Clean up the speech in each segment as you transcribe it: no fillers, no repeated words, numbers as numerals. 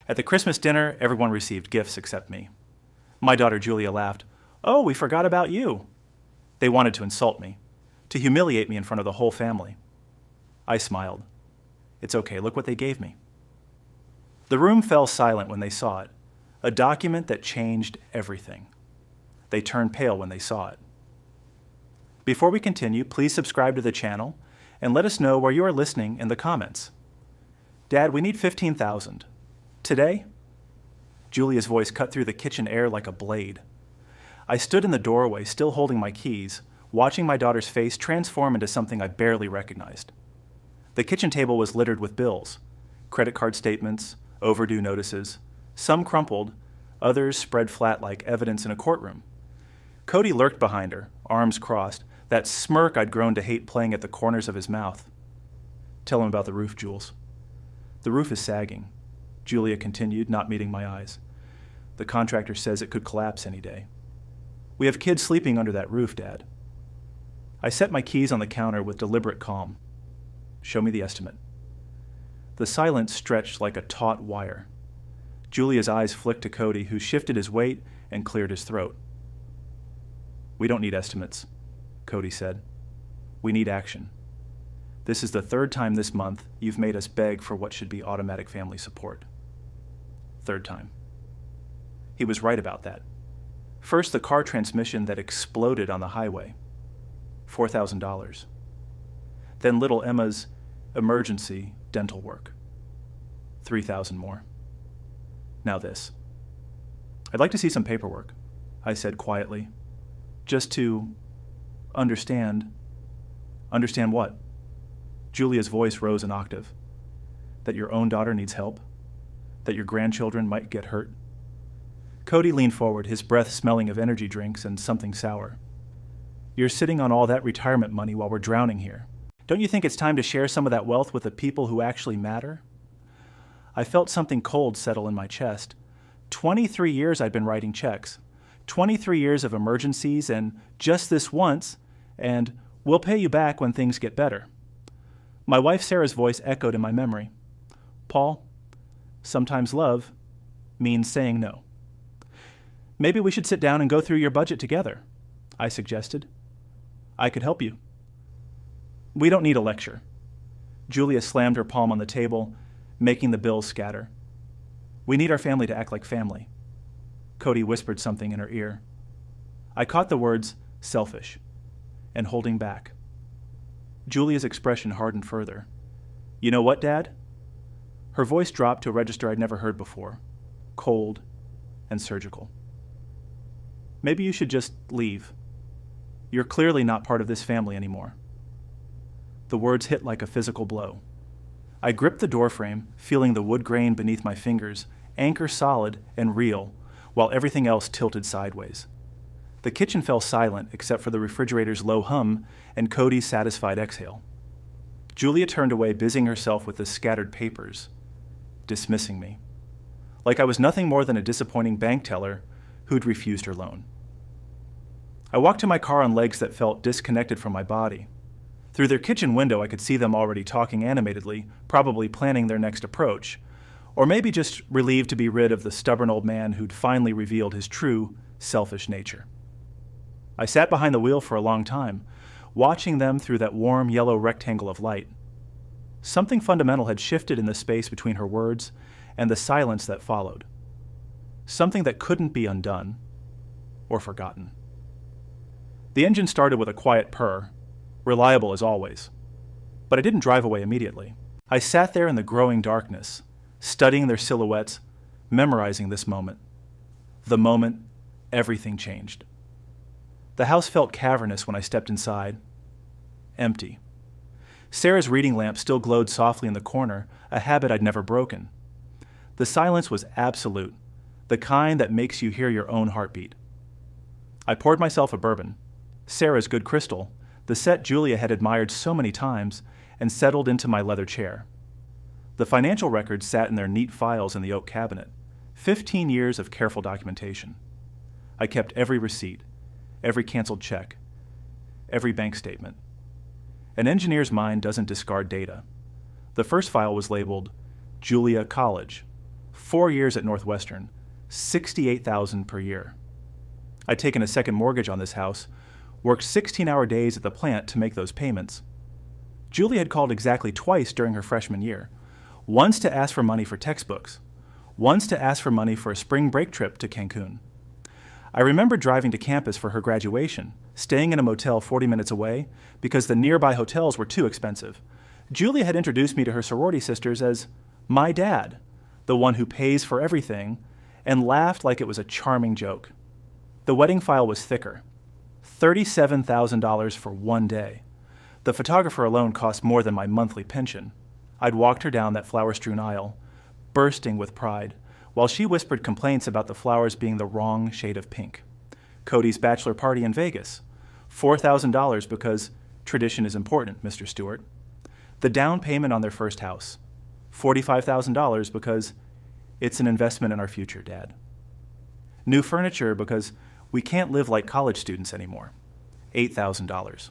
At the Christmas dinner, everyone received gifts except me. My daughter Julia laughed. "Oh, we forgot about you." They wanted to insult me, to humiliate me in front of the whole family. I smiled. It's okay, look what they gave me. The room fell silent when they saw it, a document that changed everything. They turned pale when they saw it. Before we continue, please subscribe to the channel and let us know where you are listening in the comments. Dad, we need 15,000. Today? Julia's voice cut through the kitchen air like a blade. I stood in the doorway, still holding my keys, watching my daughter's face transform into something I barely recognized. The kitchen table was littered with bills, credit card statements, overdue notices, some crumpled, others spread flat like evidence in a courtroom. Cody lurked behind her, arms crossed, that smirk I'd grown to hate playing at the corners of his mouth. Tell him about the roof, Jules. The roof is sagging, Julia continued, not meeting my eyes. The contractor says it could collapse any day. We have kids sleeping under that roof, Dad. I set my keys on the counter with deliberate calm. Show me the estimate. The silence stretched like a taut wire. Julia's eyes flicked to Cody, who shifted his weight and cleared his throat. We don't need estimates, Cody said. We need action. This is the third time this month you've made us beg for what should be automatic family support. Third time. He was right about that. First, the car transmission that exploded on the highway. $4,000. Then little Emma's emergency dental work. 3,000 more. Now this. I'd like to see some paperwork, I said quietly. Just to understand. Understand what? Julia's voice rose an octave. That your own daughter needs help? That your grandchildren might get hurt? Cody leaned forward, his breath smelling of energy drinks and something sour. You're sitting on all that retirement money while we're drowning here. Don't you think it's time to share some of that wealth with the people who actually matter? I felt something cold settle in my chest. 23 years I'd been writing checks. 23 years of emergencies and just this once, and we'll pay you back when things get better. My wife Sarah's voice echoed in my memory. Paul, sometimes love means saying no. Maybe we should sit down and go through your budget together, I suggested. I could help you. We don't need a lecture. Julia slammed her palm on the table, making the bills scatter. We need our family to act like family. Cody whispered something in her ear. I caught the words selfish and holding back. Julia's expression hardened further. You know what, Dad? Her voice dropped to a register I'd never heard before, cold and surgical. Maybe you should just leave. You're clearly not part of this family anymore. The words hit like a physical blow. I gripped the doorframe, feeling the wood grain beneath my fingers, anchor solid and real, while everything else tilted sideways. The kitchen fell silent except for the refrigerator's low hum and Cody's satisfied exhale. Julia turned away, busying herself with the scattered papers, dismissing me, like I was nothing more than a disappointing bank teller who'd refused her loan. I walked to my car on legs that felt disconnected from my body. Through their kitchen window, I could see them already talking animatedly, probably planning their next approach, or maybe just relieved to be rid of the stubborn old man who'd finally revealed his true, selfish nature. I sat behind the wheel for a long time, watching them through that warm yellow rectangle of light. Something fundamental had shifted in the space between her words and the silence that followed. Something that couldn't be undone or forgotten. The engine started with a quiet purr, reliable as always. But I didn't drive away immediately. I sat there in the growing darkness, studying their silhouettes, memorizing this moment. The moment everything changed. The house felt cavernous when I stepped inside. Empty. Sarah's reading lamp still glowed softly in the corner, a habit I'd never broken. The silence was absolute, the kind that makes you hear your own heartbeat. I poured myself a bourbon, Sarah's good crystal, the set Julia had admired so many times, and settled into my leather chair. The financial records sat in their neat files in the oak cabinet, 15 years of careful documentation. I kept every receipt, every canceled check, every bank statement. An engineer's mind doesn't discard data. The first file was labeled Julia College, 4 years at Northwestern, $68,000 per year. I'd taken a second mortgage on this house, worked 16-hour days at the plant to make those payments. Julia had called exactly twice during her freshman year, once to ask for money for textbooks, once to ask for money for a spring break trip to Cancun. I remember driving to campus for her graduation, staying in a motel 40 minutes away because the nearby hotels were too expensive. Julia had introduced me to her sorority sisters as my dad, the one who pays for everything, and laughed like it was a charming joke. The wedding file was thicker. $37,000 for one day. The photographer alone cost more than my monthly pension. I'd walked her down that flower-strewn aisle, bursting with pride, while she whispered complaints about the flowers being the wrong shade of pink. Cody's bachelor party in Vegas, $4,000 because tradition is important, Mr. Stewart. The down payment on their first house, $45,000 because it's an investment in our future, Dad. New furniture because we can't live like college students anymore, $8,000.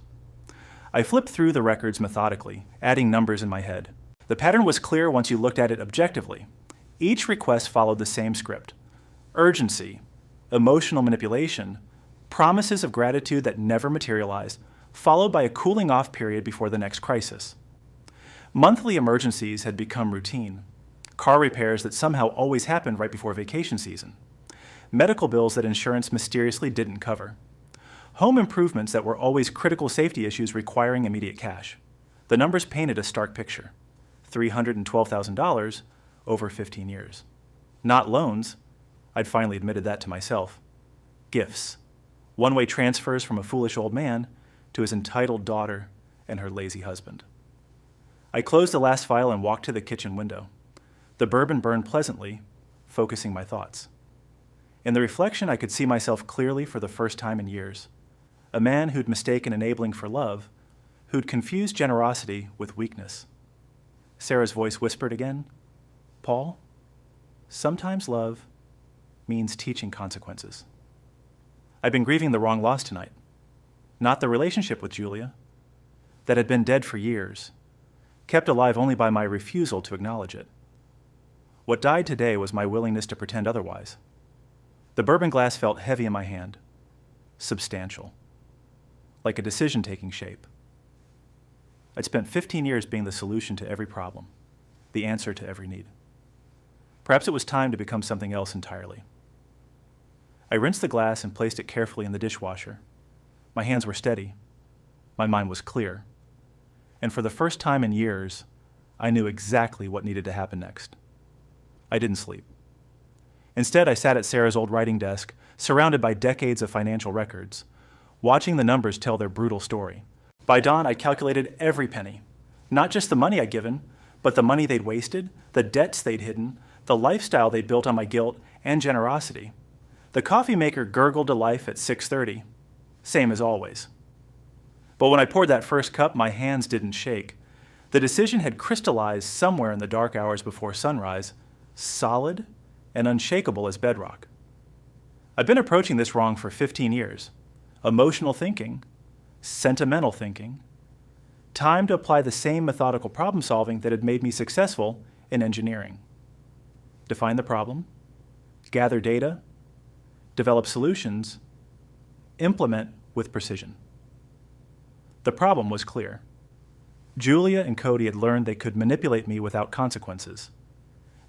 I flipped through the records methodically, adding numbers in my head. The pattern was clear once you looked at it objectively. Each request followed the same script: urgency, emotional manipulation, promises of gratitude that never materialized, followed by a cooling off period before the next crisis. Monthly emergencies had become routine. Car repairs that somehow always happened right before vacation season. Medical bills that insurance mysteriously didn't cover. Home improvements that were always critical safety issues requiring immediate cash. The numbers painted a stark picture: $312,000 over 15 years. Not loans. I'd finally admitted that to myself. Gifts. One-way transfers from a foolish old man to his entitled daughter and her lazy husband. I closed the last file and walked to the kitchen window. The bourbon burned pleasantly, focusing my thoughts. In the reflection, I could see myself clearly for the first time in years. A man who'd mistaken enabling for love, who'd confused generosity with weakness. Sarah's voice whispered again, "Paul, sometimes love means teaching consequences." I'd been grieving the wrong loss tonight. Not the relationship with Julia, that had been dead for years, kept alive only by my refusal to acknowledge it. What died today was my willingness to pretend otherwise. The bourbon glass felt heavy in my hand, substantial, like a decision taking shape. I'd spent 15 years being the solution to every problem, the answer to every need. Perhaps it was time to become something else entirely. I rinsed the glass and placed it carefully in the dishwasher. My hands were steady. My mind was clear. And for the first time in years, I knew exactly what needed to happen next. I didn't sleep. Instead, I sat at Sarah's old writing desk, surrounded by decades of financial records, watching the numbers tell their brutal story. By dawn, I calculated every penny, not just the money I'd given, but the money they'd wasted, the debts they'd hidden, the lifestyle they'd built on my guilt and generosity. The coffee maker gurgled to life at 6:30, same as always. But when I poured that first cup, my hands didn't shake. The decision had crystallized somewhere in the dark hours before sunrise, solid and unshakable as bedrock. I've been approaching this wrong for 15 years. Emotional thinking, sentimental thinking, time to apply the same methodical problem solving that had made me successful in engineering. Define the problem, gather data, develop solutions, implement with precision. The problem was clear. Julia and Cody had learned they could manipulate me without consequences.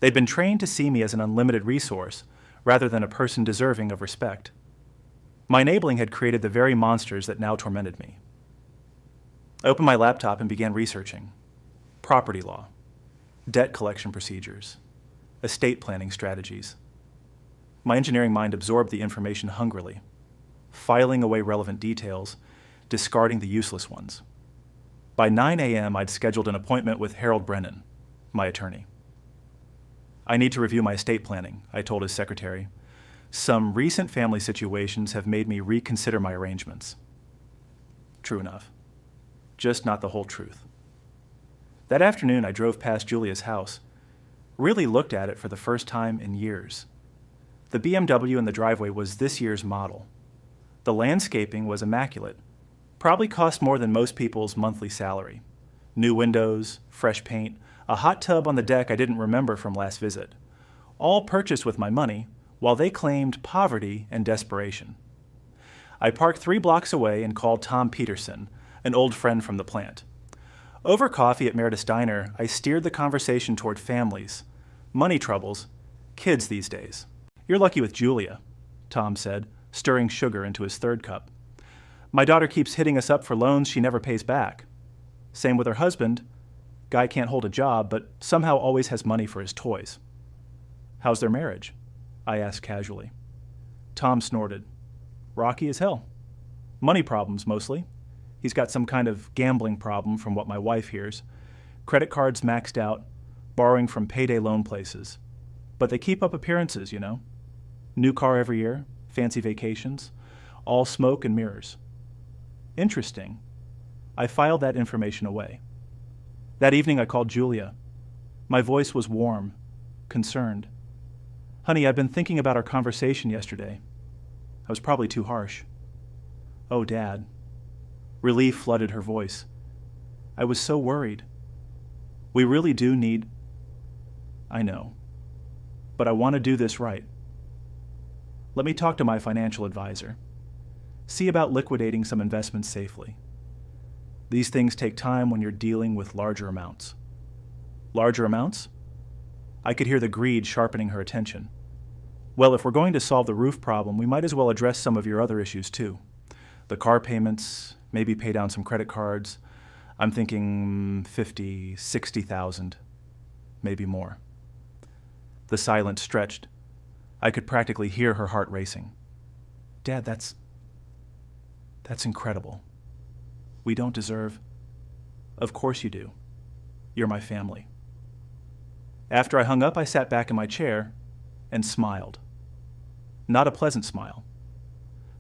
They'd been trained to see me as an unlimited resource rather than a person deserving of respect. My enabling had created the very monsters that now tormented me. I opened my laptop and began researching property law, debt collection procedures, estate planning strategies. My engineering mind absorbed the information hungrily, filing away relevant details, discarding the useless ones. By 9 a.m., I'd scheduled an appointment with Harold Brennan, my attorney. "I need to review my estate planning," I told his secretary. "Some recent family situations have made me reconsider my arrangements." True enough. Just not the whole truth. That afternoon, I drove past Julia's house, really looked at it for the first time in years. The BMW in the driveway was this year's model. The landscaping was immaculate, probably cost more than most people's monthly salary. New windows, fresh paint, a hot tub on the deck I didn't remember from last visit. all purchased with my money, while they claimed poverty and desperation. I parked 3 blocks away and called Tom Peterson, an old friend from the plant. Over coffee at Meredith's Diner, I steered the conversation toward families, money troubles, kids these days. "You're lucky with Julia," Tom said, stirring sugar into his 3rd cup. "My daughter keeps hitting us up for loans she never pays back. Same with her husband. Guy can't hold a job, but somehow always has money for his toys." "How's their marriage?" I asked casually. Tom snorted. "Rocky as hell. Money problems, mostly. He's got some kind of gambling problem from what my wife hears. Credit cards maxed out, borrowing from payday loan places. But they keep up appearances, you know. New car every year, fancy vacations, all smoke and mirrors." "Interesting." I filed that information away. That evening I called Julia. My voice was warm, concerned. "Honey, I've been thinking about our conversation yesterday. I was probably too harsh." "Oh, Dad." Relief flooded her voice. "I was so worried. We really do need—" "I know. But I want to do this right. Let me talk to my financial advisor. See about liquidating some investments safely. These things take time when you're dealing with larger amounts." "Larger amounts?" I could hear the greed sharpening her attention. "Well, if we're going to solve the roof problem, we might as well address some of your other issues too. The car payments, maybe pay down some credit cards. I'm thinking 50, 60,000, maybe more." The silence stretched. I could practically hear her heart racing. "Dad, that's incredible. We don't deserve—" "Of course you do. You're my family." After I hung up, I sat back in my chair and smiled. Not a pleasant smile.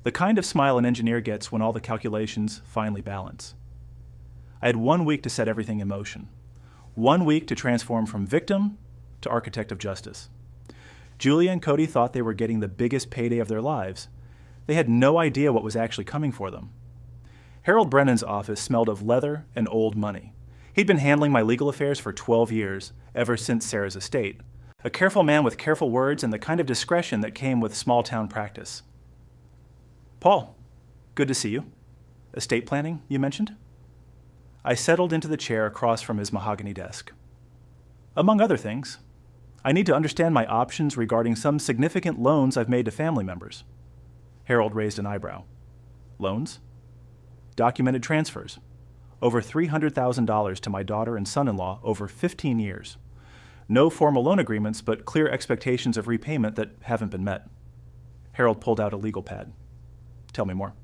The kind of smile an engineer gets when all the calculations finally balance. I had 1 week to set everything in motion. 1 week to transform from victim to architect of justice. Julia and Cody thought they were getting the biggest payday of their lives. They had no idea what was actually coming for them. Harold Brennan's office smelled of leather and old money. He'd been handling my legal affairs for 12 years, ever since Sarah's estate. A careful man with careful words and the kind of discretion that came with small-town practice. "Paul, good to see you. Estate planning, you mentioned?" I settled into the chair across from his mahogany desk. "Among other things, I need to understand my options regarding some significant loans I've made to family members." Harold raised an eyebrow. "Loans?" "Documented transfers. Over $300,000 to my daughter and son-in-law over 15 years. No formal loan agreements, but clear expectations of repayment that haven't been met." Harold pulled out a legal pad. "Tell me more."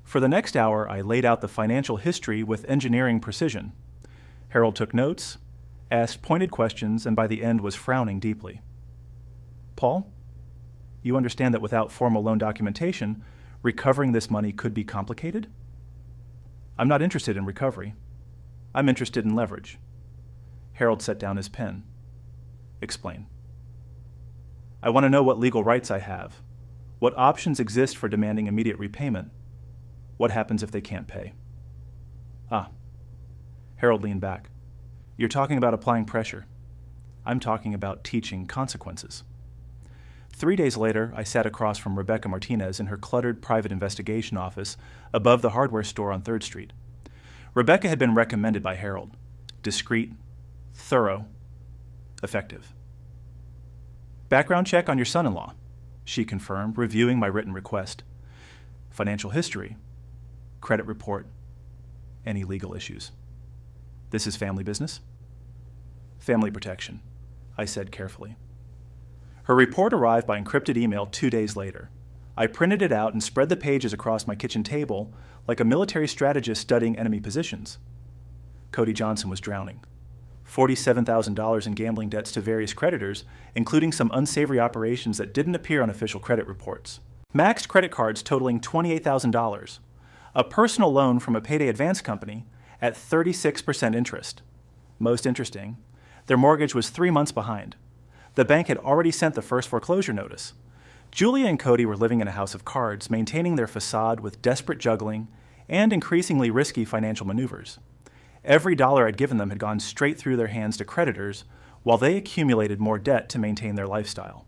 For the next hour, I laid out the financial history with engineering precision. Harold took notes, asked pointed questions, and by the end was frowning deeply. "Paul, you understand that without formal loan documentation, recovering this money could be complicated?" "I'm not interested in recovery. I'm interested in leverage." Harold set down his pen. "Explain." "I want to know what legal rights I have, what options exist for demanding immediate repayment, what happens if they can't pay." "Ah." Harold leaned back. "You're talking about applying pressure. I'm talking about teaching consequences." 3 days later, I sat across from Rebecca Martinez in her cluttered private investigation office above the hardware store on 3rd Street. Rebecca had been recommended by Harold. Discreet, thorough, effective. "Background check on your son-in-law," she confirmed, reviewing my written request. "Financial history, credit report, any legal issues." "This is family business?" "Family protection," I said carefully. Her report arrived by encrypted email 2 days later. I printed it out and spread the pages across my kitchen table like a military strategist studying enemy positions. Cody Johnson was drowning. $47,000 in gambling debts to various creditors, including some unsavory operations that didn't appear on official credit reports. Maxed credit cards totaling $28,000. A personal loan from a payday advance company at 36% interest. Most interesting, their mortgage was 3 months behind. The bank had already sent the first foreclosure notice. Julia and Cody were living in a house of cards, maintaining their facade with desperate juggling and increasingly risky financial maneuvers. Every dollar I'd given them had gone straight through their hands to creditors, while they accumulated more debt to maintain their lifestyle.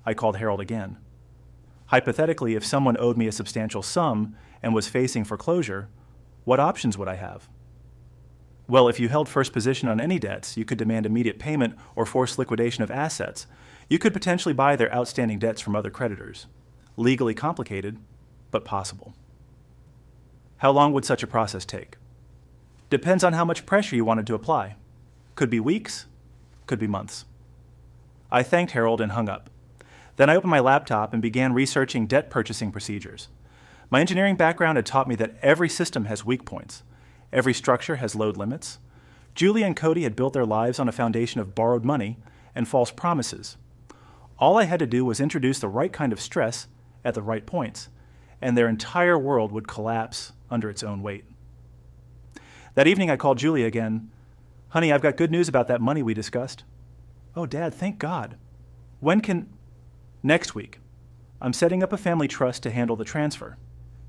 I called Harold again. Hypothetically, if someone owed me a substantial sum and was facing foreclosure, what options would I have? Well, if you held first position on any debts, you could demand immediate payment or forced liquidation of assets. You could potentially buy their outstanding debts from other creditors. Legally complicated, but possible. How long would such a process take? Depends on how much pressure you wanted to apply. Could be weeks, could be months. I thanked Harold and hung up. Then I opened my laptop and began researching debt purchasing procedures. My engineering background had taught me that every system has weak points. Every structure has load limits. Julia and Cody had built their lives on a foundation of borrowed money and false promises. All I had to do was introduce the right kind of stress at the right points, and their entire world would collapse under its own weight. That evening I called Julia again. Honey, I've got good news about that money we discussed. Oh, Dad, thank God. When can... Next week. I'm setting up a family trust to handle the transfer.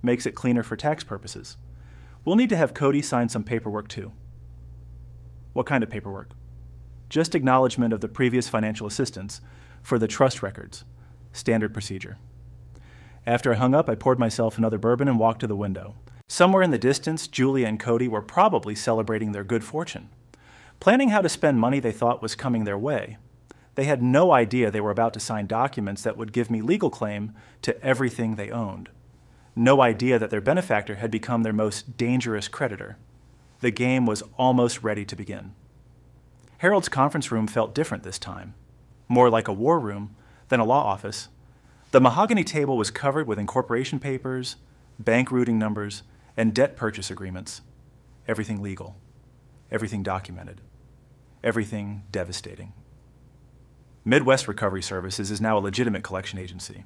Makes it cleaner for tax purposes. We'll need to have Cody sign some paperwork too. What kind of paperwork? Just acknowledgement of the previous financial assistance for the trust records. Standard procedure. After I hung up, I poured myself another bourbon and walked to the window. Somewhere in the distance, Julia and Cody were probably celebrating their good fortune, planning how to spend money they thought was coming their way. They had no idea they were about to sign documents that would give me legal claim to everything they owned. No idea that their benefactor had become their most dangerous creditor. The game was almost ready to begin. Harold's conference room felt different this time, more like a war room than a law office. The mahogany table was covered with incorporation papers, bank routing numbers, and debt purchase agreements. Everything legal, everything documented, everything devastating. Midwest Recovery Services is now a legitimate collection agency,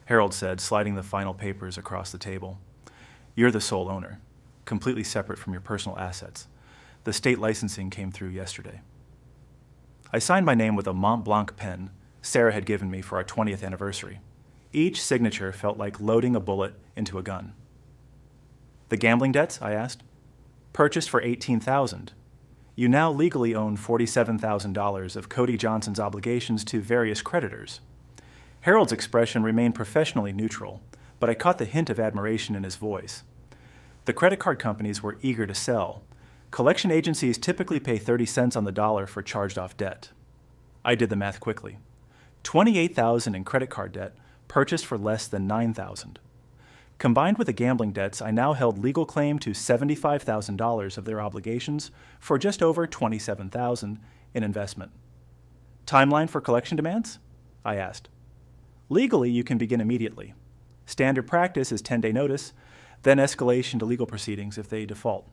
Harold said, sliding the final papers across the table. You're the sole owner, completely separate from your personal assets. The state licensing came through yesterday. I signed my name with a Mont Blanc pen Sarah had given me for our 20th anniversary. Each signature felt like loading a bullet into a gun. The gambling debts, I asked? Purchased for $18,000. You now legally own $47,000 of Cody Johnson's obligations to various creditors. Harold's expression remained professionally neutral, but I caught the hint of admiration in his voice. The credit card companies were eager to sell. Collection agencies typically pay 30 cents on the dollar for charged-off debt. I did the math quickly. $28,000 in credit card debt purchased for less than $9,000. Combined with the gambling debts, I now held legal claim to $75,000 of their obligations for just over $27,000 in investment. Timeline for collection demands? I asked. Legally, you can begin immediately. Standard practice is 10-day notice, then escalation to legal proceedings if they default.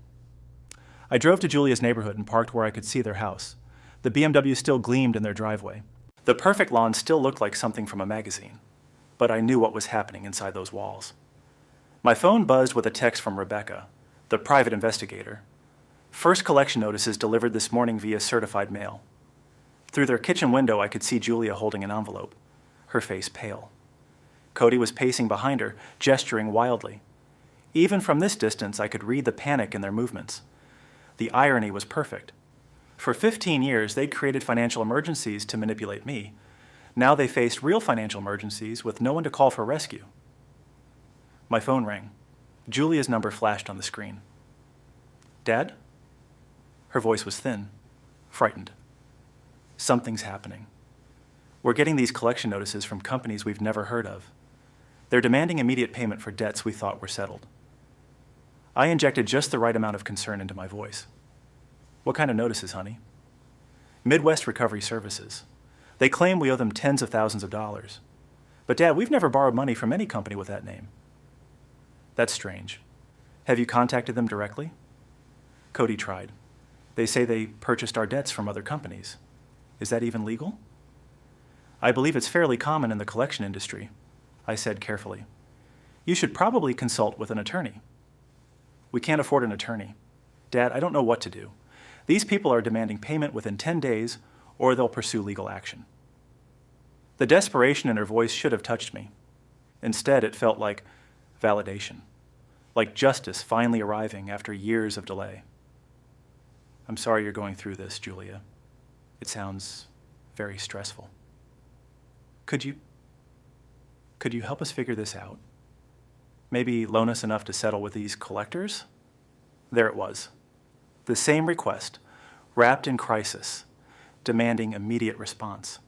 I drove to Julia's neighborhood and parked where I could see their house. The BMW still gleamed in their driveway. The perfect lawn still looked like something from a magazine, but I knew what was happening inside those walls. My phone buzzed with a text from Rebecca, the private investigator. First collection notices delivered this morning via certified mail. Through their kitchen window, I could see Julia holding an envelope, her face pale. Cody was pacing behind her, gesturing wildly. Even from this distance, I could read the panic in their movements. The irony was perfect. For 15 years, they'd created financial emergencies to manipulate me. Now they faced real financial emergencies with no one to call for rescue. My phone rang. Julia's number flashed on the screen. Dad? Her voice was thin, frightened. Something's happening. We're getting these collection notices from companies we've never heard of. They're demanding immediate payment for debts we thought were settled. I injected just the right amount of concern into my voice. What kind of notices, honey? Midwest Recovery Services. They claim we owe them tens of thousands of dollars. But Dad, we've never borrowed money from any company with that name. That's strange. Have you contacted them directly? Cody tried. They say they purchased our debts from other companies. Is that even legal? I believe it's fairly common in the collection industry, I said carefully. You should probably consult with an attorney. We can't afford an attorney. Dad, I don't know what to do. These people are demanding payment within 10 days, or they'll pursue legal action. The desperation in her voice should have touched me. Instead, it felt like validation, like justice finally arriving after years of delay. I'm sorry you're going through this, Julia. It sounds very stressful. Could you help us figure this out? Maybe loan us enough to settle with these collectors? There it was. The same request, wrapped in crisis, demanding immediate response.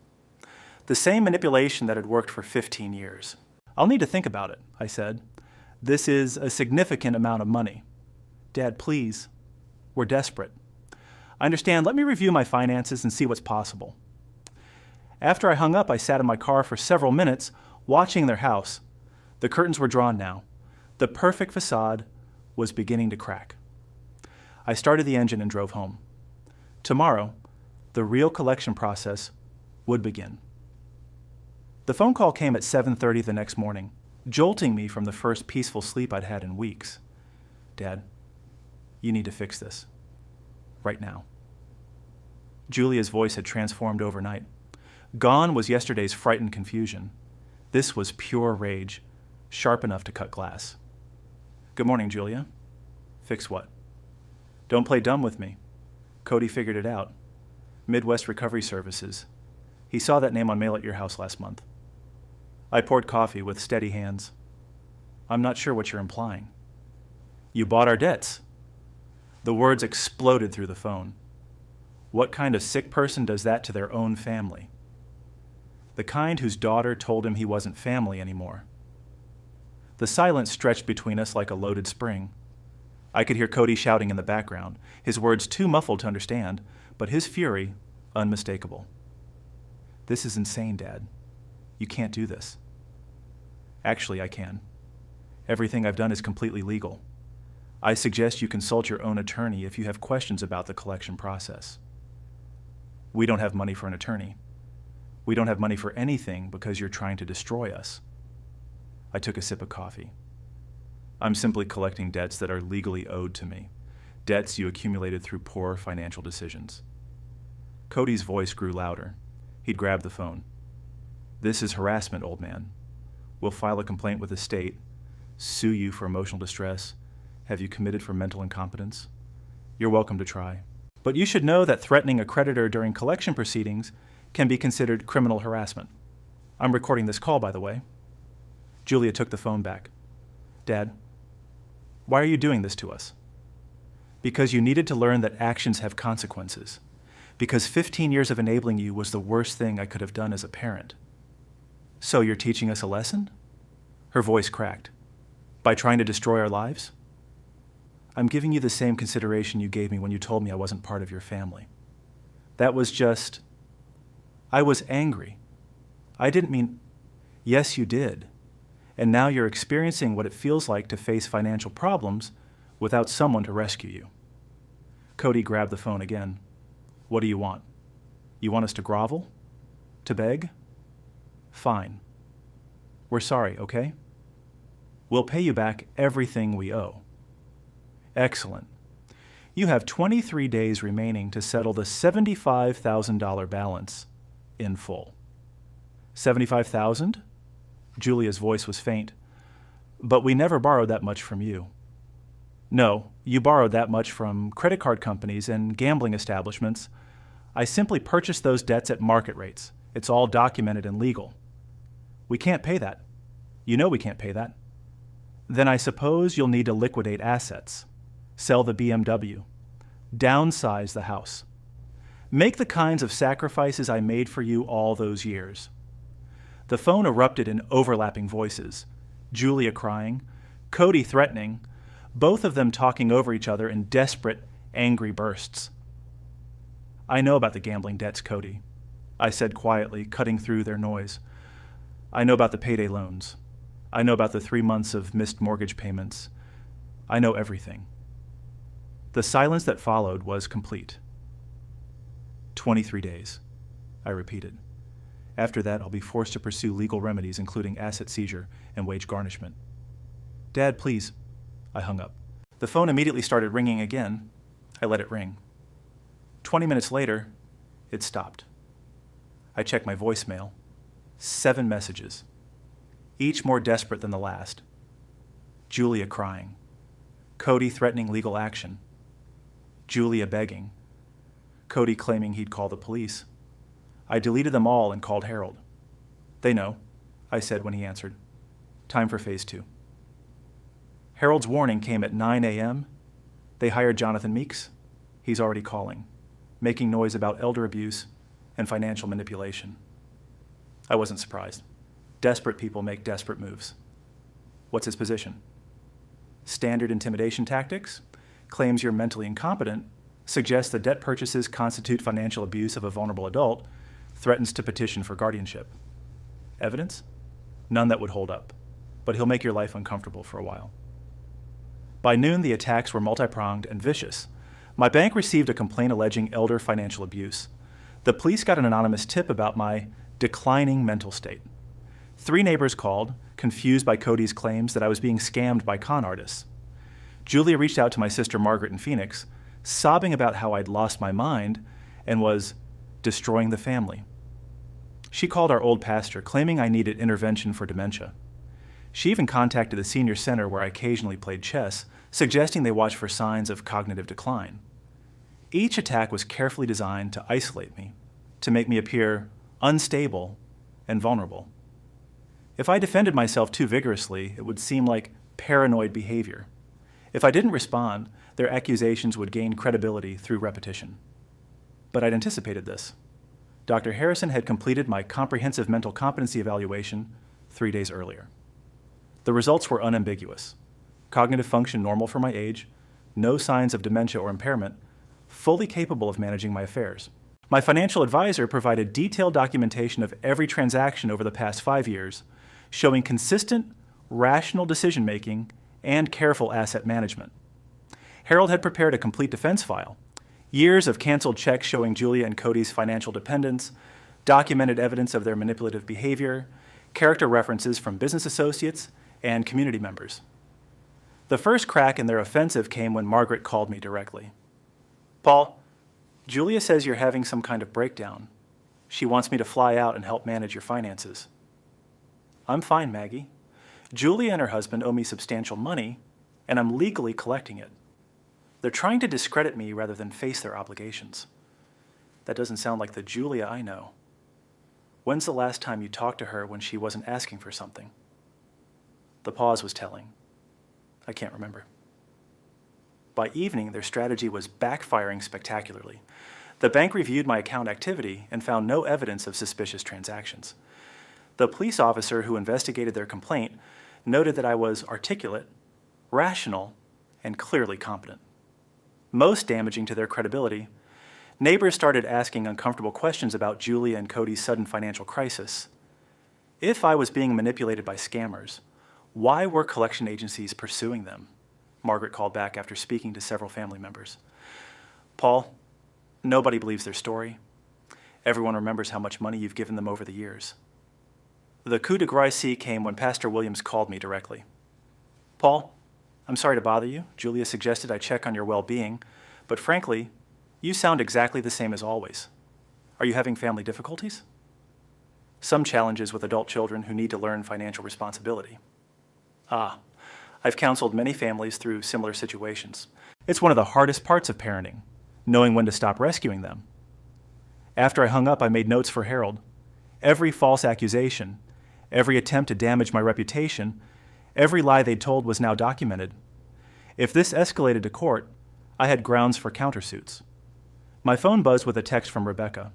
The same manipulation that had worked for 15 years. I'll need to think about it, I said. This is a significant amount of money. Dad, please. We're desperate. I understand. Let me review my finances and see what's possible. After I hung up, I sat in my car for several minutes, watching their house. The curtains were drawn now. The perfect facade was beginning to crack. I started the engine and drove home. Tomorrow, the real collection process would begin. The phone call came at 7:30 the next morning, jolting me from the first peaceful sleep I'd had in weeks. Dad, you need to fix this. Right now. Julia's voice had transformed overnight. Gone was yesterday's frightened confusion. This was pure rage, sharp enough to cut glass. Good morning, Julia. Fix what? Don't play dumb with me. Cody figured it out. Midwest Recovery Services. He saw that name on mail at your house last month. I poured coffee with steady hands. I'm not sure what you're implying. You bought our debts. The words exploded through the phone. What kind of sick person does that to their own family? The kind whose daughter told him he wasn't family anymore. The silence stretched between us like a loaded spring. I could hear Cody shouting in the background, his words too muffled to understand, but his fury unmistakable. This is insane, Dad. You can't do this. Actually, I can. Everything I've done is completely legal. I suggest you consult your own attorney if you have questions about the collection process. We don't have money for an attorney. We don't have money for anything because you're trying to destroy us. I took a sip of coffee. I'm simply collecting debts that are legally owed to me, debts you accumulated through poor financial decisions. Cody's voice grew louder. He'd grabbed the phone. This is harassment, old man. We'll file a complaint with the state, sue you for emotional distress, have you committed for mental incompetence. You're welcome to try. But you should know that threatening a creditor during collection proceedings can be considered criminal harassment. I'm recording this call, by the way. Julia took the phone back. Dad, why are you doing this to us? Because you needed to learn that actions have consequences. Because 15 years of enabling you was the worst thing I could have done as a parent. So you're teaching us a lesson? Her voice cracked. By trying to destroy our lives? I'm giving you the same consideration you gave me when you told me I wasn't part of your family. That was just... I was angry. I didn't mean... Yes, you did. And now you're experiencing what it feels like to face financial problems without someone to rescue you. Cody grabbed the phone again. What do you want? You want us to grovel? To beg? Fine. We're sorry, okay? We'll pay you back everything we owe. Excellent. You have 23 days remaining to settle the $75,000 balance in full. $75,000? Julia's voice was faint. But we never borrowed that much from you. No, you borrowed that much from credit card companies and gambling establishments. I simply purchased those debts at market rates. It's all documented and legal. We can't pay that. You know we can't pay that. Then I suppose you'll need to liquidate assets. Sell the BMW. Downsize the house. Make the kinds of sacrifices I made for you all those years. The phone erupted in overlapping voices. Julia crying, Cody threatening, both of them talking over each other in desperate, angry bursts. I know about the gambling debts, Cody, I said quietly, cutting through their noise. I know about the payday loans. I know about the 3 months of missed mortgage payments. I know everything. The silence that followed was complete. 23 days, I repeated. After that, I'll be forced to pursue legal remedies, including asset seizure and wage garnishment. Dad, please. I hung up. The phone immediately started ringing again. I let it ring. 20 minutes later, it stopped. I checked my voicemail. 7 messages, each more desperate than the last. Julia crying. Cody threatening legal action. Julia begging. Cody claiming he'd call the police. I deleted them all and called Harold. They know, I said when he answered. Time for phase 2. Harold's warning came at 9 a.m. They hired Jonathan Meeks. He's already calling, making noise about elder abuse and financial manipulation. I wasn't surprised. Desperate people make desperate moves. What's his position? Standard intimidation tactics, claims you're mentally incompetent, suggests that debt purchases constitute financial abuse of a vulnerable adult, threatens to petition for guardianship. Evidence? None that would hold up, but he'll make your life uncomfortable for a while. By noon, the attacks were multi-pronged and vicious. My bank received a complaint alleging elder financial abuse. The police got an anonymous tip about my declining mental state. 3 neighbors called, confused by Cody's claims that I was being scammed by con artists. Julia reached out to my sister Margaret in Phoenix, sobbing about how I'd lost my mind and was destroying the family. She called our old pastor, claiming I needed intervention for dementia. She even contacted the senior center where I occasionally played chess, suggesting they watch for signs of cognitive decline. Each attack was carefully designed to isolate me, to make me appear unstable and vulnerable. If I defended myself too vigorously, it would seem like paranoid behavior. If I didn't respond, their accusations would gain credibility through repetition. But I'd anticipated this. Dr. Harrison had completed my comprehensive mental competency evaluation 3 days earlier. The results were unambiguous. Cognitive function normal for my age, no signs of dementia or impairment, fully capable of managing my affairs. My financial advisor provided detailed documentation of every transaction over the past 5 years, showing consistent, rational decision-making and careful asset management. Harold had prepared a complete defense file, years of canceled checks showing Julia and Cody's financial dependence, documented evidence of their manipulative behavior, character references from business associates and community members. The first crack in their offensive came when Margaret called me directly. Paul, Julia says you're having some kind of breakdown. She wants me to fly out and help manage your finances. I'm fine, Maggie. Julia and her husband owe me substantial money, and I'm legally collecting it. They're trying to discredit me rather than face their obligations. That doesn't sound like the Julia I know. When's the last time you talked to her when she wasn't asking for something? The pause was telling. I can't remember. By evening, their strategy was backfiring spectacularly. The bank reviewed my account activity and found no evidence of suspicious transactions. The police officer who investigated their complaint noted that I was articulate, rational, and clearly competent. Most damaging to their credibility, neighbors started asking uncomfortable questions about Julia and Cody's sudden financial crisis. If I was being manipulated by scammers, why were collection agencies pursuing them? Margaret called back after speaking to several family members. Paul, nobody believes their story. Everyone remembers how much money you've given them over the years. The coup de grace came when Pastor Williams called me directly. Paul, I'm sorry to bother you. Julia suggested I check on your well-being, but frankly, you sound exactly the same as always. Are you having family difficulties? Some challenges with adult children who need to learn financial responsibility. I've counseled many families through similar situations. It's one of the hardest parts of parenting, knowing when to stop rescuing them. After I hung up, I made notes for Harold. Every false accusation, every attempt to damage my reputation, every lie they'd told was now documented. If this escalated to court, I had grounds for countersuits. My phone buzzed with a text from Rebecca.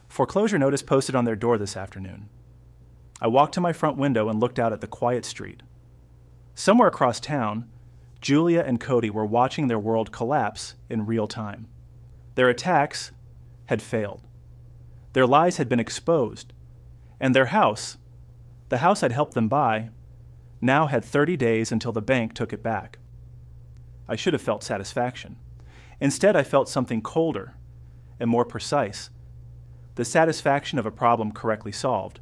Foreclosure notice posted on their door this afternoon. I walked to my front window and looked out at the quiet street. Somewhere across town, Julia and Cody were watching their world collapse in real time. Their attacks had failed. Their lies had been exposed. And their house, the house I'd helped them buy, now had 30 days until the bank took it back. I should have felt satisfaction. Instead, I felt something colder and more precise. The satisfaction of a problem correctly solved,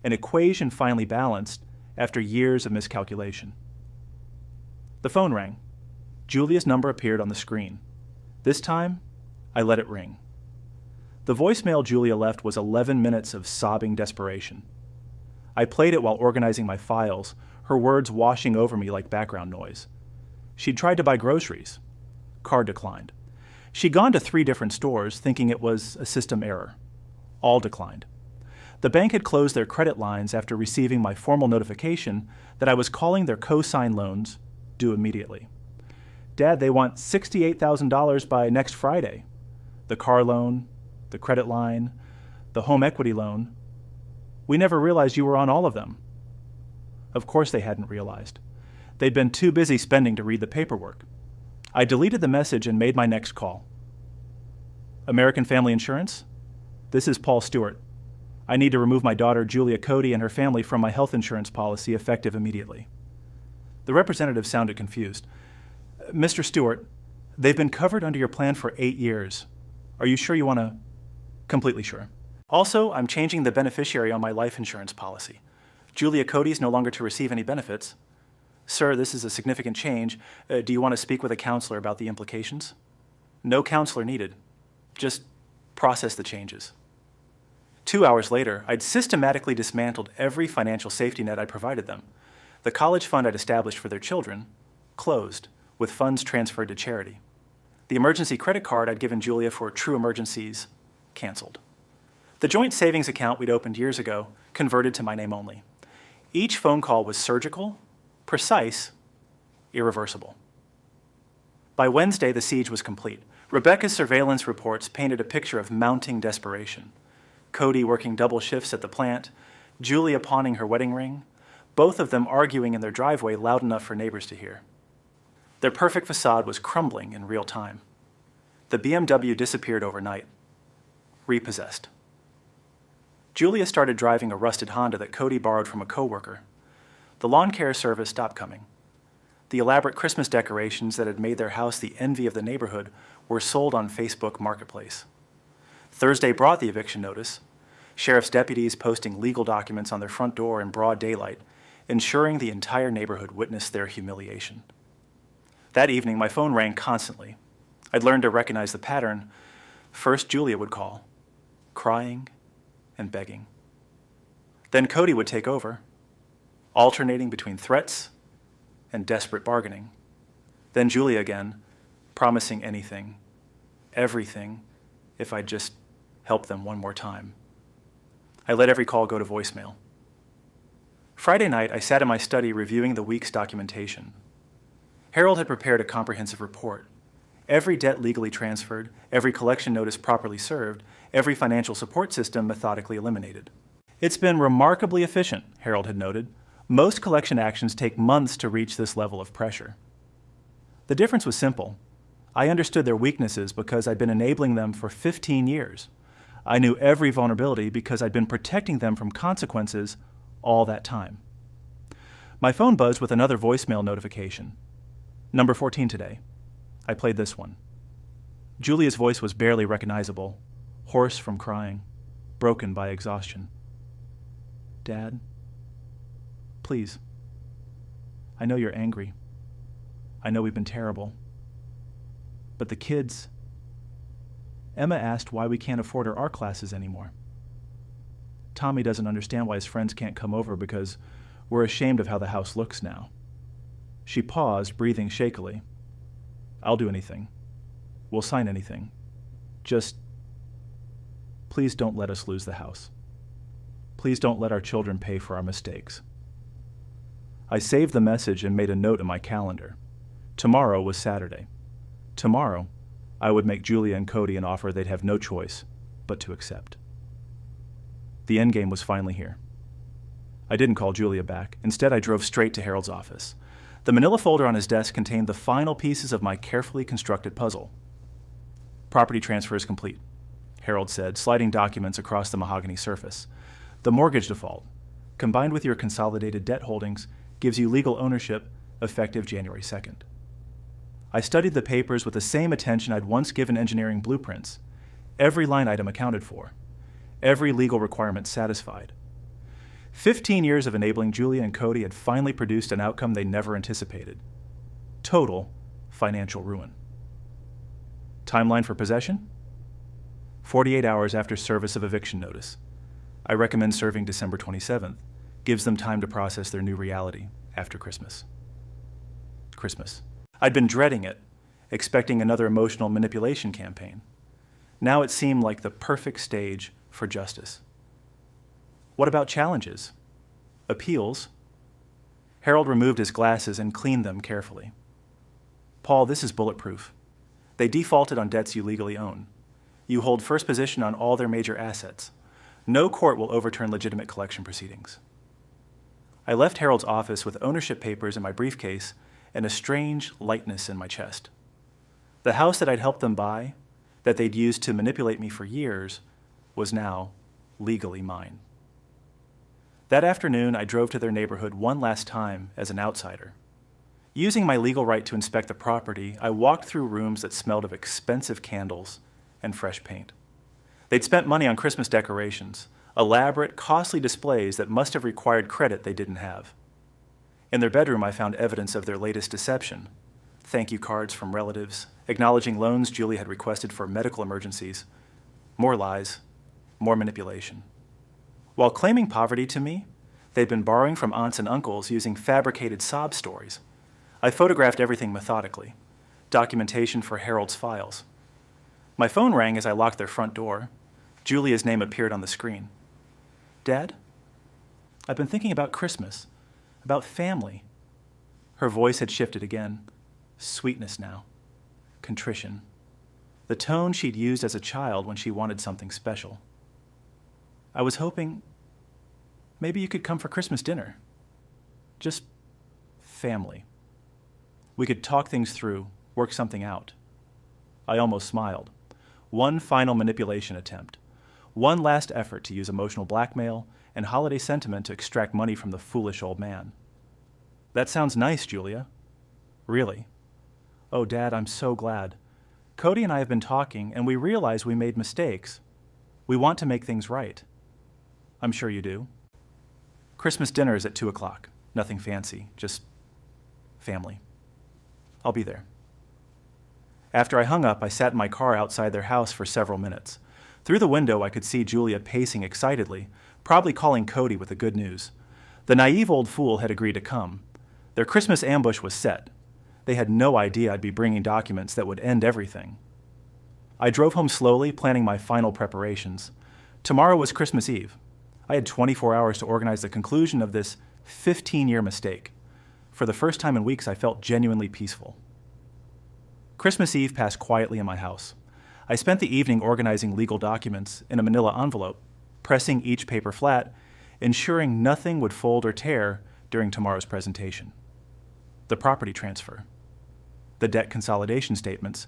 an equation finally balanced after years of miscalculation. The phone rang. Julia's number appeared on the screen. This time, I let it ring. The voicemail Julia left was 11 minutes of sobbing desperation. I played it while organizing my files, her words washing over me like background noise. She'd tried to buy groceries. Card declined. She'd gone to 3 different stores thinking it was a system error. All declined. The bank had closed their credit lines after receiving my formal notification that I was calling their co-sign loans due immediately. Dad, they want $68,000 by next Friday. The car loan, the credit line, the home equity loan. We never realized you were on all of them. Of course they hadn't realized. They'd been too busy spending to read the paperwork. I deleted the message and made my next call. American Family Insurance? This is Paul Stewart. I need to remove my daughter Julia Cody and her family from my health insurance policy effective immediately. The representative sounded confused. Mr. Stewart, they've been covered under your plan for 8 years. Are you sure you want to? Completely sure. Also, I'm changing the beneficiary on my life insurance policy. Julia Cody is no longer to receive any benefits. Sir, this is a significant change. Do you want to speak with a counselor about the implications? No counselor needed. Just process the changes. 2 hours later, I'd systematically dismantled every financial safety net I'd provided them. The college fund I'd established for their children closed, with funds transferred to charity. The emergency credit card I'd given Julia for true emergencies canceled. The joint savings account we'd opened years ago converted to my name only. Each phone call was surgical, precise, irreversible. By Wednesday, the siege was complete. Rebecca's surveillance reports painted a picture of mounting desperation. Cody working double shifts at the plant, Julia pawning her wedding ring, both of them arguing in their driveway loud enough for neighbors to hear. Their perfect facade was crumbling in real time. The BMW disappeared overnight, repossessed. Julia started driving a rusted Honda that Cody borrowed from a coworker. The lawn care service stopped coming. The elaborate Christmas decorations that had made their house the envy of the neighborhood were sold on Facebook Marketplace. Thursday brought the eviction notice, sheriff's deputies posting legal documents on their front door in broad daylight, ensuring the entire neighborhood witnessed their humiliation. That evening, my phone rang constantly. I'd learned to recognize the pattern. First, Julia would call, crying and begging. Then Cody would take over, alternating between threats and desperate bargaining. Then Julia again, promising anything, everything, if I'd just help them one more time. I let every call go to voicemail. Friday night, I sat in my study reviewing the week's documentation. Harold had prepared a comprehensive report. Every debt legally transferred, every collection notice properly served, every financial support system methodically eliminated. It's been remarkably efficient, Harold had noted. Most collection actions take months to reach this level of pressure. The difference was simple. I understood their weaknesses because I'd been enabling them for 15 years. I knew every vulnerability because I'd been protecting them from consequences all that time. My phone buzzed with another voicemail notification. Number 14 today. I played this one. Julia's voice was barely recognizable, hoarse from crying, broken by exhaustion. Dad, please. I know you're angry. I know we've been terrible. But the kids... Emma asked why we can't afford her art classes anymore. Tommy doesn't understand why his friends can't come over because we're ashamed of how the house looks now. She paused, breathing shakily. I'll do anything. We'll sign anything. Just, please don't let us lose the house. Please don't let our children pay for our mistakes. I saved the message and made a note in my calendar. Tomorrow was Saturday. Tomorrow, I would make Julia and Cody an offer they'd have no choice but to accept. The endgame was finally here. I didn't call Julia back. Instead, I drove straight to Harold's office. The manila folder on his desk contained the final pieces of my carefully constructed puzzle. Property transfer is complete, Harold said, sliding documents across the mahogany surface. The mortgage default, combined with your consolidated debt holdings, gives you legal ownership effective January 2nd. I studied the papers with the same attention I'd once given engineering blueprints. Every line item accounted for. Every legal requirement satisfied. 15 years of enabling Julia and Cody had finally produced an outcome they never anticipated. Total financial ruin. Timeline for possession? 48 hours after service of eviction notice. I recommend serving December 27th. Gives them time to process their new reality after Christmas. Christmas. I'd been dreading it, expecting another emotional manipulation campaign. Now it seemed like the perfect stage for justice. What about challenges? Appeals? Harold removed his glasses and cleaned them carefully. Paul, this is bulletproof. They defaulted on debts you legally own. You hold first position on all their major assets. No court will overturn legitimate collection proceedings. I left Harold's office with ownership papers in my briefcase and a strange lightness in my chest. The house that I'd helped them buy, that they'd used to manipulate me for years, was now legally mine. That afternoon, I drove to their neighborhood one last time as an outsider. Using my legal right to inspect the property, I walked through rooms that smelled of expensive candles and fresh paint. They'd spent money on Christmas decorations, elaborate, costly displays that must have required credit they didn't have. In their bedroom, I found evidence of their latest deception. Thank you cards from relatives, acknowledging loans Julie had requested for medical emergencies. More lies, more manipulation. While claiming poverty to me, they'd been borrowing from aunts and uncles using fabricated sob stories. I photographed everything methodically, documentation for Harold's files. My phone rang as I locked their front door. Julia's name appeared on the screen. Dad, I've been thinking about Christmas, about family. Her voice had shifted again. Sweetness now. Contrition. The tone she'd used as a child when she wanted something special. I was hoping maybe you could come for Christmas dinner. Just family. We could talk things through, work something out. I almost smiled. One final manipulation attempt. One last effort to use emotional blackmail and holiday sentiment to extract money from the foolish old man. That sounds nice, Julia. Really? Oh, Dad, I'm so glad. Cody and I have been talking, and we realize we made mistakes. We want to make things right. I'm sure you do. Christmas dinner is at 2 o'clock. Nothing fancy, just family. I'll be there. After I hung up, I sat in my car outside their house for several minutes. Through the window, I could see Julia pacing excitedly, probably calling Cody with the good news. The naive old fool had agreed to come. Their Christmas ambush was set. They had no idea I'd be bringing documents that would end everything. I drove home slowly, planning my final preparations. Tomorrow was Christmas Eve. I had 24 hours to organize the conclusion of this 15-year mistake. For the first time in weeks, I felt genuinely peaceful. Christmas Eve passed quietly in my house. I spent the evening organizing legal documents in a manila envelope, pressing each paper flat, ensuring nothing would fold or tear during tomorrow's presentation. The property transfer, the debt consolidation statements,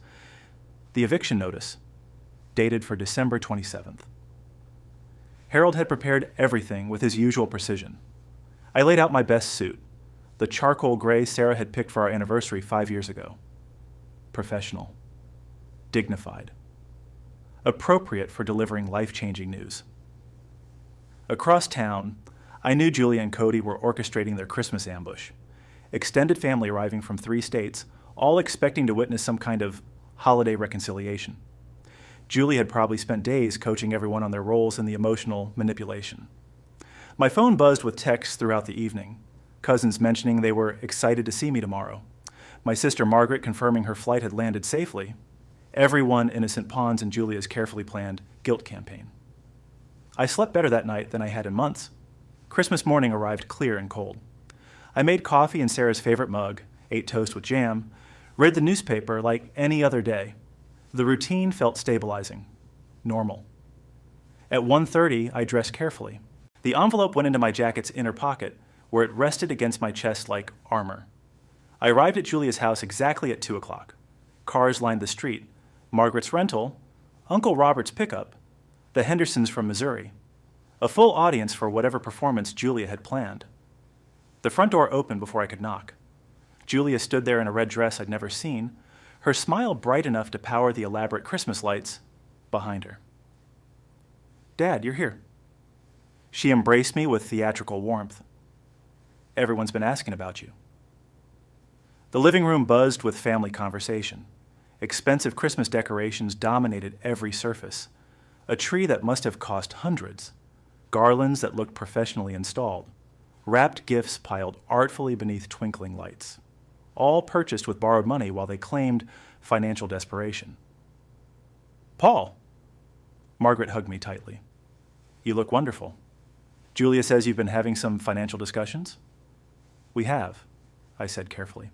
the eviction notice, dated for December 27th. Harold had prepared everything with his usual precision. I laid out my best suit, the charcoal gray Sarah had picked for our anniversary 5 years ago. Professional, dignified, appropriate for delivering life-changing news. Across town, I knew Julia and Cody were orchestrating their Christmas ambush. Extended family arriving from 3 states, all expecting to witness some kind of holiday reconciliation. Julie had probably spent days coaching everyone on their roles in the emotional manipulation. My phone buzzed with texts throughout the evening, cousins mentioning they were excited to see me tomorrow, my sister Margaret confirming her flight had landed safely, everyone innocent pawns in Julia's carefully planned guilt campaign. I slept better that night than I had in months. Christmas morning arrived clear and cold. I made coffee in Sarah's favorite mug, ate toast with jam, read the newspaper like any other day. The routine felt stabilizing, normal. At 1:30, I dressed carefully. The envelope went into my jacket's inner pocket, where it rested against my chest like armor. I arrived at Julia's house exactly at 2 o'clock. Cars lined the street. Margaret's rental, Uncle Robert's pickup, the Hendersons from Missouri. A full audience for whatever performance Julia had planned. The front door opened before I could knock. Julia stood there in a red dress I'd never seen, her smile bright enough to power the elaborate Christmas lights behind her. Dad, you're here. She embraced me with theatrical warmth. Everyone's been asking about you. The living room buzzed with family conversation. Expensive Christmas decorations dominated every surface. A tree that must have cost hundreds. Garlands that looked professionally installed. Wrapped gifts piled artfully beneath twinkling lights. all purchased with borrowed money while they claimed financial desperation. Paul! Margaret hugged me tightly. You look wonderful. Julia says you've been having some financial discussions? We have, I said carefully.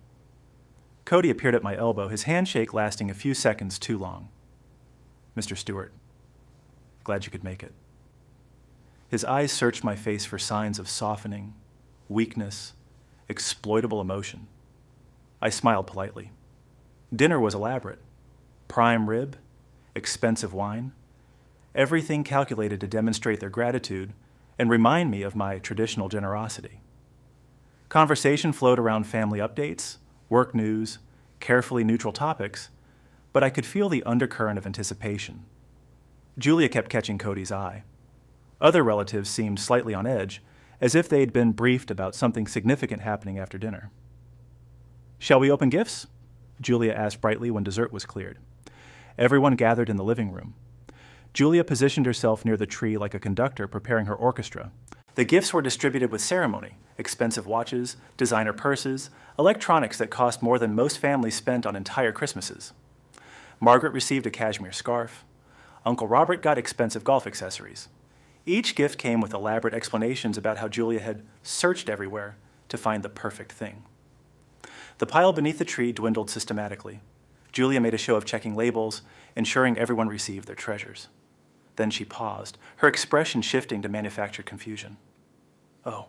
Cody appeared at my elbow, his handshake lasting a few seconds too long. Mr. Stewart, glad you could make it. His eyes searched my face for signs of softening, weakness, exploitable emotion. I smiled politely. Dinner was elaborate. Prime rib, expensive wine, everything calculated to demonstrate their gratitude and remind me of my traditional generosity. Conversation flowed around family updates, work news, carefully neutral topics, but I could feel the undercurrent of anticipation. Julia kept catching Cody's eye. Other relatives seemed slightly on edge, as if they'd been briefed about something significant happening after dinner. Shall we open gifts? Julia asked brightly when dessert was cleared. Everyone gathered in the living room. Julia positioned herself near the tree like a conductor preparing her orchestra. The gifts were distributed with ceremony: expensive watches, designer purses, electronics that cost more than most families spent on entire Christmases. Margaret received a cashmere scarf. Uncle Robert got expensive golf accessories. Each gift came with elaborate explanations about how Julia had searched everywhere to find the perfect thing. The pile beneath the tree dwindled systematically. Julia made a show of checking labels, ensuring everyone received their treasures. Then she paused, her expression shifting to manufactured confusion. Oh.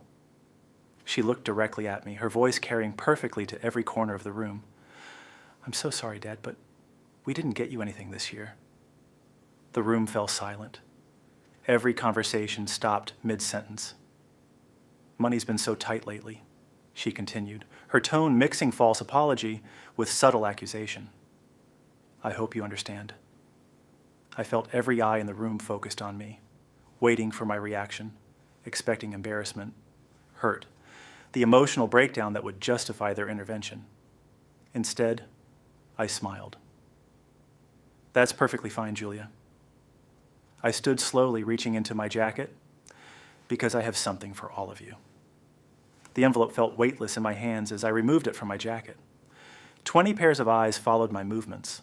She looked directly at me, her voice carrying perfectly to every corner of the room. I'm so sorry, Dad, but we didn't get you anything this year. The room fell silent. Every conversation stopped mid-sentence. Money's been so tight lately, she continued, her tone mixing false apology with subtle accusation. I hope you understand. I felt every eye in the room focused on me, waiting for my reaction, expecting embarrassment, hurt, the emotional breakdown that would justify their intervention. Instead, I smiled. That's perfectly fine, Julia. I stood slowly, reaching into my jacket, because I have something for all of you. The envelope felt weightless in my hands as I removed it from my jacket. 20 pairs of eyes followed my movements,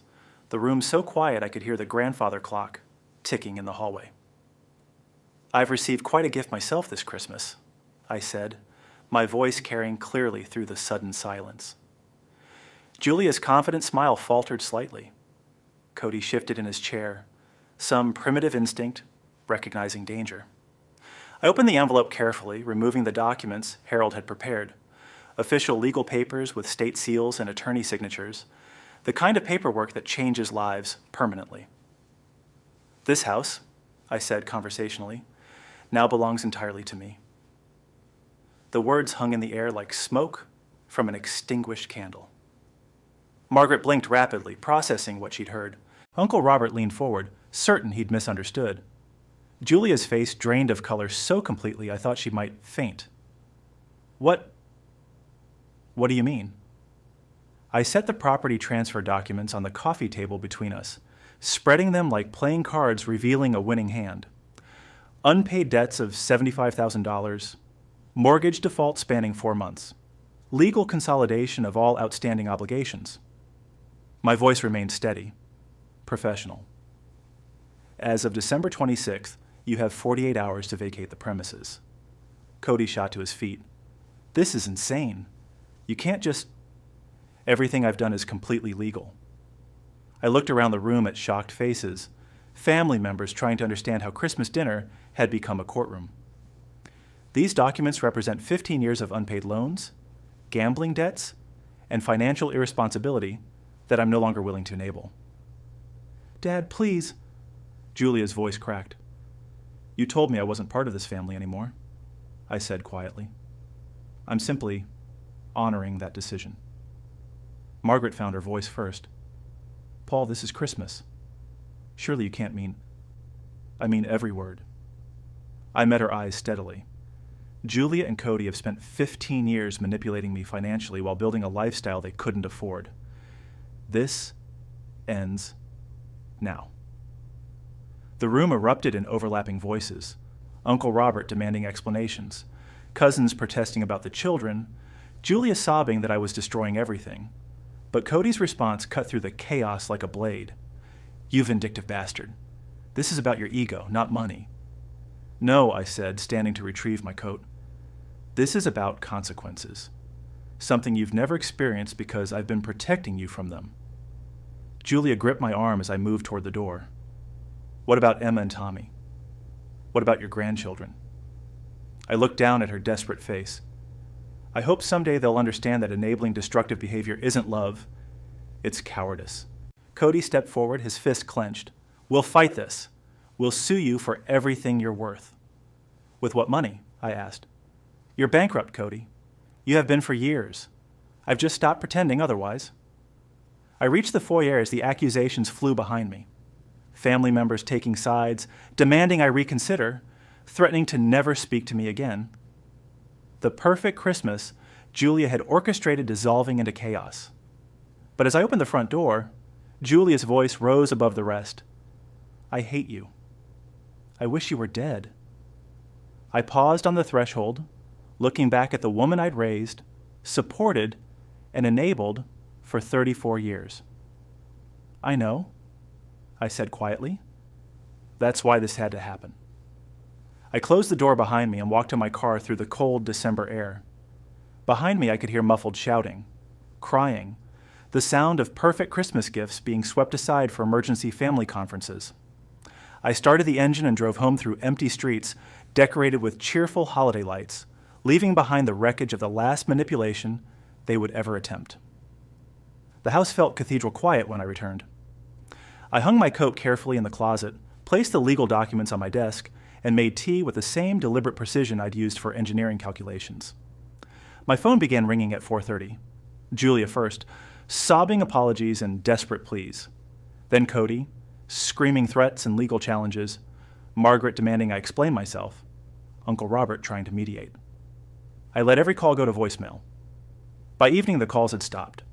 the room so quiet I could hear the grandfather clock ticking in the hallway. I've received quite a gift myself this Christmas, I said, my voice carrying clearly through the sudden silence. Julia's confident smile faltered slightly. Cody shifted in his chair, some primitive instinct recognizing danger. I opened the envelope carefully, removing the documents Harold had prepared. Official legal papers with state seals and attorney signatures, the kind of paperwork that changes lives permanently. This house, I said conversationally, now belongs entirely to me. The words hung in the air like smoke from an extinguished candle. Margaret blinked rapidly, processing what she'd heard. Uncle Robert leaned forward, certain he'd misunderstood. Julia's face drained of color so completely I thought she might faint. What do you mean? I set the property transfer documents on the coffee table between us, spreading them like playing cards revealing a winning hand. Unpaid debts of $75,000, mortgage default spanning 4 months, legal consolidation of all outstanding obligations. My voice remained steady, professional. As of December 26th, you have 48 hours to vacate the premises. Cody shot to his feet. This is insane. You can't just... Everything I've done is completely legal. I looked around the room at shocked faces, family members trying to understand how Christmas dinner had become a courtroom. These documents represent 15 years of unpaid loans, gambling debts, and financial irresponsibility that I'm no longer willing to enable. Dad, please. Julia's voice cracked. You told me I wasn't part of this family anymore, I said quietly. I'm simply honoring that decision. Margaret found her voice first. Paul, this is Christmas. Surely you can't mean... I mean every word. I met her eyes steadily. Julia and Cody have spent 15 years manipulating me financially while building a lifestyle they couldn't afford. This ends now. The room erupted in overlapping voices. Uncle Robert demanding explanations, cousins protesting about the children, Julia sobbing that I was destroying everything, but Cody's response cut through the chaos like a blade. "You vindictive bastard. This is about your ego, not money." "No," I said, standing to retrieve my coat. "This is about consequences. Something you've never experienced because I've been protecting you from them." Julia gripped my arm as I moved toward the door. "What about Emma and Tommy? What about your grandchildren?" I looked down at her desperate face. "I hope someday they'll understand that enabling destructive behavior isn't love. It's cowardice." Cody stepped forward, his fist clenched. "We'll fight this. We'll sue you for everything you're worth." "With what money?" I asked. "You're bankrupt, Cody. You have been for years. I've just stopped pretending otherwise." I reached the foyer as the accusations flew behind me. Family members taking sides, demanding I reconsider, threatening to never speak to me again. The perfect Christmas Julia had orchestrated dissolving into chaos. But as I opened the front door, Julia's voice rose above the rest. "I hate you. I wish you were dead." I paused on the threshold, looking back at the woman I'd raised, supported, and enabled for 34 years. "I know," I said quietly. "That's why this had to happen." I closed the door behind me and walked to my car through the cold December air. Behind me I could hear muffled shouting, crying, the sound of perfect Christmas gifts being swept aside for emergency family conferences. I started the engine and drove home through empty streets decorated with cheerful holiday lights, leaving behind the wreckage of the last manipulation they would ever attempt. The house felt cathedral quiet when I returned. I hung my coat carefully in the closet, placed the legal documents on my desk, and made tea with the same deliberate precision I'd used for engineering calculations. My phone began ringing at 4:30. Julia first, sobbing apologies and desperate pleas. Then Cody, screaming threats and legal challenges. Margaret demanding I explain myself. Uncle Robert trying to mediate. I let every call go to voicemail. By evening, the calls had stopped.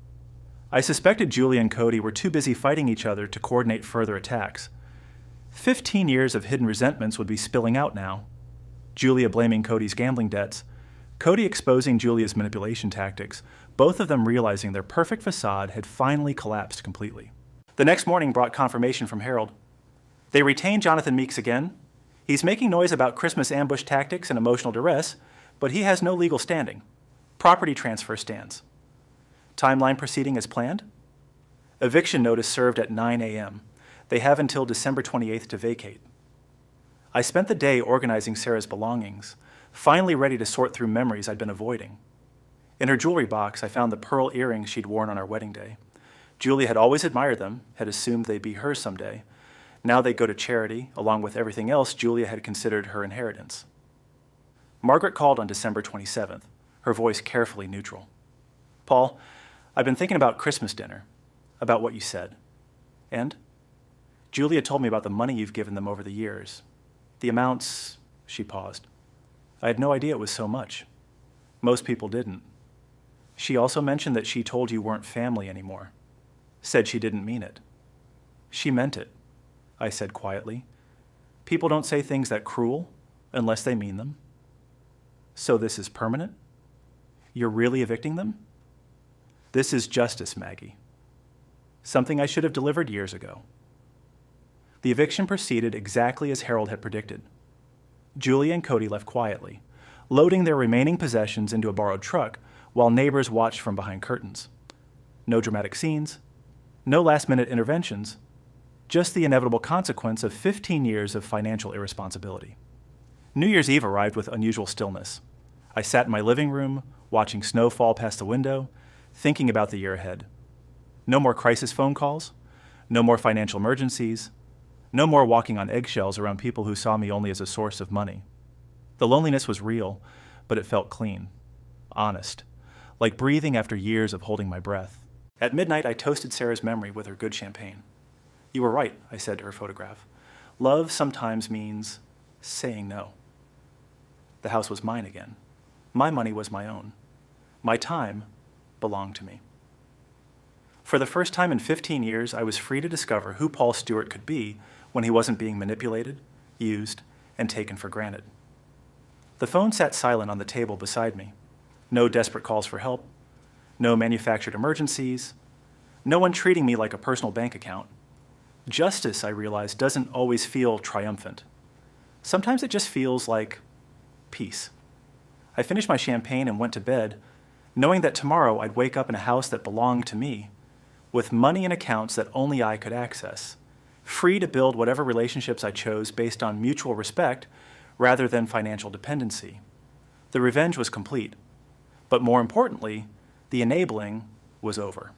I suspected Julia and Cody were too busy fighting each other to coordinate further attacks. 15 years of hidden resentments would be spilling out now. Julia blaming Cody's gambling debts, Cody exposing Julia's manipulation tactics, both of them realizing their perfect facade had finally collapsed completely. The next morning brought confirmation from Harold. They retained Jonathan Meeks again. He's making noise about Christmas ambush tactics and emotional duress, but he has no legal standing. Property transfer stands. Timeline proceeding as planned? Eviction notice served at 9 a.m. They have until December 28th to vacate. I spent the day organizing Sarah's belongings, finally ready to sort through memories I'd been avoiding. In her jewelry box, I found the pearl earrings she'd worn on our wedding day. Julia had always admired them, had assumed they'd be hers someday. Now they'd go to charity, along with everything else Julia had considered her inheritance. Margaret called on December 27th, her voice carefully neutral. "Paul, I've been thinking about Christmas dinner, about what you said. And? Julia told me about the money you've given them over the years. The amounts," she paused. "I had no idea it was so much. Most people didn't. She also mentioned that she told you weren't family anymore. Said she didn't mean it." "She meant it," I said quietly. "People don't say things that cruel unless they mean them." "So this is permanent? You're really evicting them?" "This is justice, Maggie. Something I should have delivered years ago." The eviction proceeded exactly as Harold had predicted. Julia and Cody left quietly, loading their remaining possessions into a borrowed truck while neighbors watched from behind curtains. No dramatic scenes, no last-minute interventions, just the inevitable consequence of 15 years of financial irresponsibility. New Year's Eve arrived with unusual stillness. I sat in my living room, watching snow fall past the window, thinking about the year ahead. No more crisis phone calls, no more financial emergencies, no more walking on eggshells around people who saw me only as a source of money. The loneliness was real, but it felt clean, honest, like breathing after years of holding my breath. At midnight, I toasted Sarah's memory with her good champagne. "You were right," I said to her photograph. "Love sometimes means saying no." The house was mine again. My money was my own. My time belonged to me. For the first time in 15 years, I was free to discover who Paul Stewart could be when he wasn't being manipulated, used, and taken for granted. The phone sat silent on the table beside me. No desperate calls for help. No manufactured emergencies. No one treating me like a personal bank account. Justice, I realize, doesn't always feel triumphant. Sometimes it just feels like peace. I finished my champagne and went to bed, knowing that tomorrow I'd wake up in a house that belonged to me, with money and accounts that only I could access, free to build whatever relationships I chose based on mutual respect rather than financial dependency. The revenge was complete, but more importantly, the enabling was over.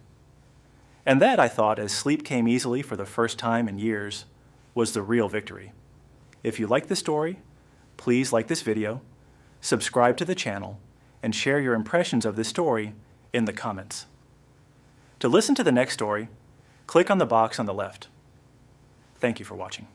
And that, I thought, as sleep came easily for the first time in years, was the real victory. If you like this story, please like this video, subscribe to the channel, and share your impressions of this story in the comments. To listen to the next story, click on the box on the left. Thank you for watching.